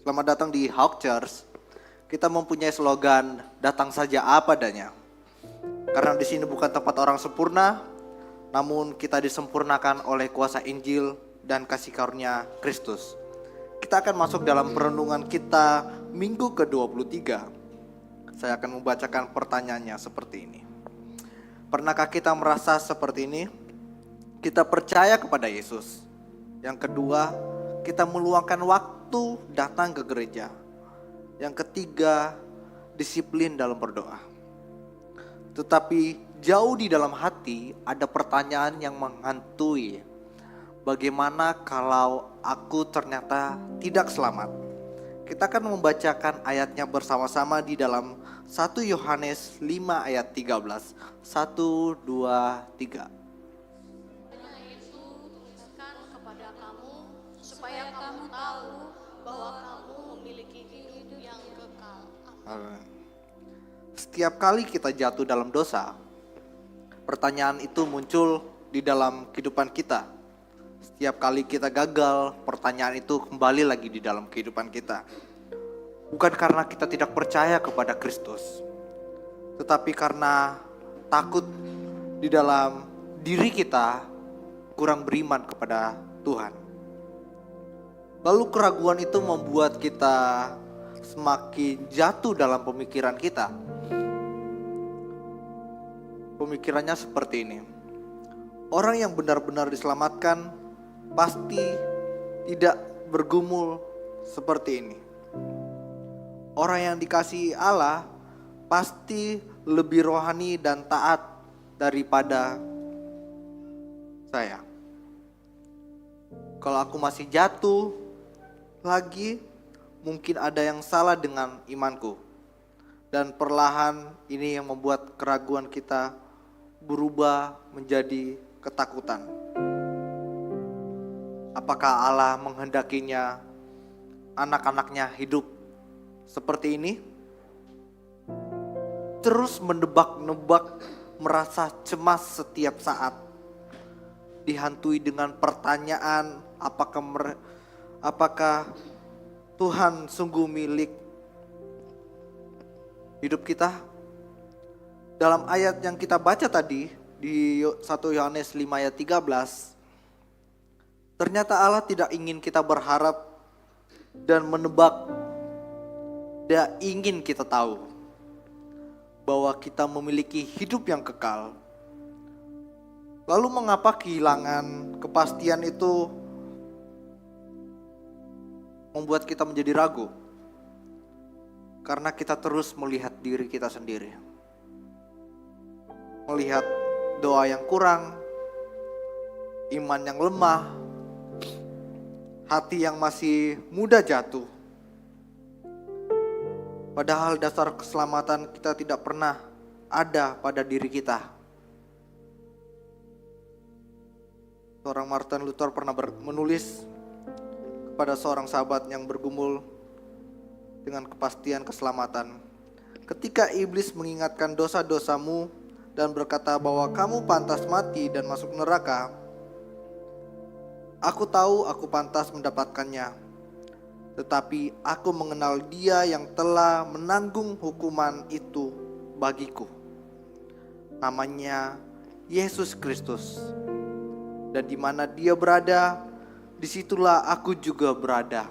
Selamat datang di Hawk Church. Kita mempunyai slogan, datang saja apa adanya. Karena di sini bukan tempat orang sempurna, namun kita disempurnakan oleh kuasa Injil dan kasih karunia Kristus. Kita akan masuk dalam perenungan kita minggu ke-23. Saya akan membacakan pertanyaannya seperti ini. Pernahkah kita merasa seperti ini? Kita percaya kepada Yesus. Yang kedua, kita meluangkan waktu datang ke gereja. Yang ketiga, disiplin dalam berdoa. Tetapi jauh di dalam hati ada pertanyaan yang menghantui. Bagaimana kalau aku ternyata tidak selamat? Kita akan membacakan ayatnya bersama-sama di dalam 1 Yohanes 5 ayat 13. 1, 2, 3. Supaya kamu tahu bahwa kamu memiliki hidup yang kekal. Setiap kali kita jatuh dalam dosa, pertanyaan itu muncul di dalam kehidupan kita. Setiap kali kita gagal, pertanyaan itu kembali lagi di dalam kehidupan kita. Bukan karena kita tidak percaya kepada Kristus, tetapi karena takut di dalam diri kita kurang beriman kepada Tuhan. Lalu keraguan itu membuat kita semakin jatuh dalam pemikiran kita. Pemikirannya seperti ini. Orang yang benar-benar diselamatkan pasti tidak bergumul seperti ini. Orang yang dikasihi Allah pasti lebih rohani dan taat daripada saya. Kalau aku masih jatuh lagi, mungkin ada yang salah dengan imanku. Dan perlahan ini yang membuat keraguan kita berubah menjadi ketakutan. Apakah Allah menghendakinya anak-anaknya hidup seperti ini? Terus menebak-nebak, merasa cemas setiap saat. Dihantui dengan pertanyaan, apakah Tuhan sungguh milik hidup kita? Dalam ayat yang kita baca tadi di 1 Yohanes 5 ayat 13, ternyata Allah tidak ingin kita berharap dan menebak. Dia ingin kita tahu bahwa kita memiliki hidup yang kekal. Lalu mengapa kehilangan kepastian itu membuat kita menjadi ragu? Karena kita terus melihat diri kita sendiri. Melihat doa yang kurang, iman yang lemah, hati yang masih mudah jatuh. Padahal dasar keselamatan kita tidak pernah ada pada diri kita. Seorang Martin Luther pernah menulis kepada seorang sahabat yang bergumul dengan kepastian keselamatan. Ketika iblis mengingatkan dosa-dosamu dan berkata bahwa kamu pantas mati dan masuk neraka, aku tahu aku pantas mendapatkannya. Tetapi aku mengenal Dia yang telah menanggung hukuman itu bagiku. Namanya Yesus Kristus. Dan di mana Dia berada, disitulah aku juga berada.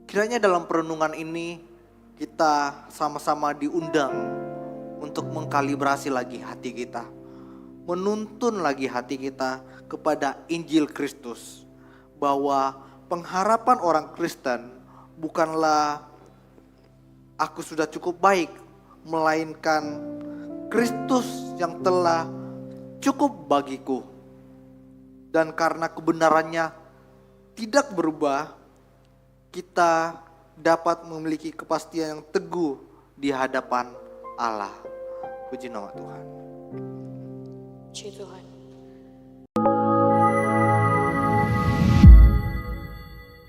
Kiranya dalam perenungan ini kita sama-sama diundang untuk mengkalibrasi lagi hati kita. Menuntun lagi hati kita kepada Injil Kristus. Bahwa pengharapan orang Kristen bukanlah aku sudah cukup baik, melainkan Kristus yang telah cukup bagiku. Dan karena kebenarannya tidak berubah, kita dapat memiliki kepastian yang teguh di hadapan Allah. Puji nama Tuhan. Puji Tuhan.